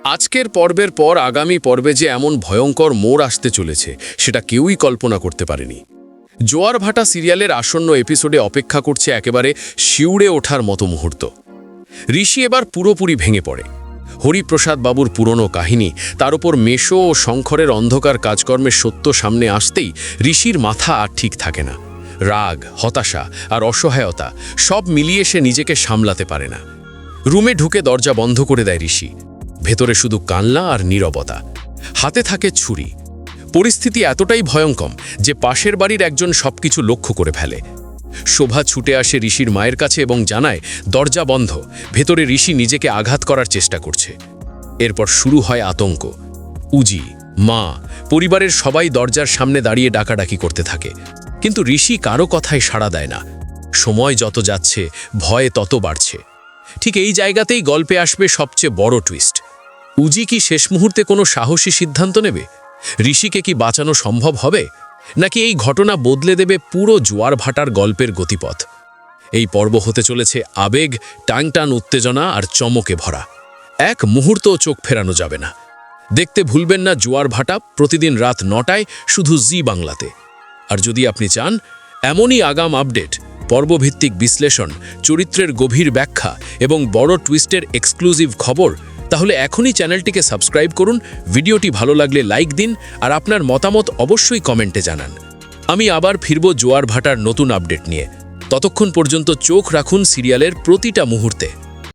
আজকের পর্বের পর আগামী পর্বে যে এমন ভয়ঙ্কর মোড় আসতে চলেছে সেটা কেউই কল্পনা করতে পারেনি। জোয়ার ভাটা সিরিয়ালের আসন্ন এপিসোডে অপেক্ষা করছে একেবারে শিউড়ে ওঠার মতো মুহূর্ত। ঋষি এবার পুরোপুরি ভেঙে পড়ে। হরিপ্রসাদ বাবুর পুরনো কাহিনী, তার উপর মেশো ও শঙ্করের অন্ধকার কাজকর্মের সত্য সামনে আসতেই ঋষির মাথা আর ঠিক থাকে না। রাগ, হতাশা আর অসহায়তা সব মিলিয়ে সে নিজেকে সামলাতে পারে না। রুমে ঢুকে দরজা বন্ধ করে দেয় ঋষি। ভেতরে শুধু কান্না আর নীরবতা। হাতে থাকে ছুরি। পরিস্থিতি এতটাই ভয়ঙ্কর যে পাশের বাড়ির একজন সবকিছু লক্ষ্য করে ফেলে। শোভা ছুটে আসে ঋষির মায়ের কাছে এবং জানায় দরজা বন্ধ, ভেতরে ঋষি নিজেকে আঘাত করার চেষ্টা করছে। এরপর শুরু হয় আতঙ্ক। উজি, মা, পরিবারের সবাই দরজার সামনে দাঁড়িয়ে ডাকাডাকি করতে থাকে, কিন্তু ঋষি কারো কথায় সাড়া দেয় না। সময় যত যাচ্ছে ভয় তত বাড়ছে। ঠিক এই জায়গাতেই গল্পে আসবে সবচেয়ে বড় টুইস্ট। উজি কি শেষ মুহূর্তে কোনো সাহসী সিদ্ধান্ত নেবে? ঋষিকে কি বাঁচানো সম্ভব হবে, নাকি এই ঘটনা বদলে দেবে পুরো জোয়ার ভাটার গল্পের গতিপথ? এই পর্ব হতে চলেছে আবেগ, টানটান উত্তেজনা আর চমকে ভরা। এক মুহূর্তও চোখ ফেরানো যাবে না। দেখতে ভুলবেন না জোয়ার ভাটা, প্রতিদিন রাত 9টায় শুধু জি বাংলাতে। আর যদি আপনি চান এমনই আগাম আপডেট, পর্বভিত্তিক বিশ্লেষণ, চরিত্রের গভীর ব্যাখ্যা এবং বড় টুইস্টের এক্সক্লুসিভ খবর, তাহলে এখনই চ্যানেলটিকে সাবস্ক্রাইব করুন। ভিডিওটি ভালো লাগলে লাইক দিন আর আপনার মতামত অবশ্যই কমেন্টে জানান। আমি আবার ফিরব জোয়ার ভাটার নতুন আপডেট নিয়ে। ততক্ষণ পর্যন্ত চোখ রাখুন সিরিয়ালের প্রতিটা মুহূর্তে।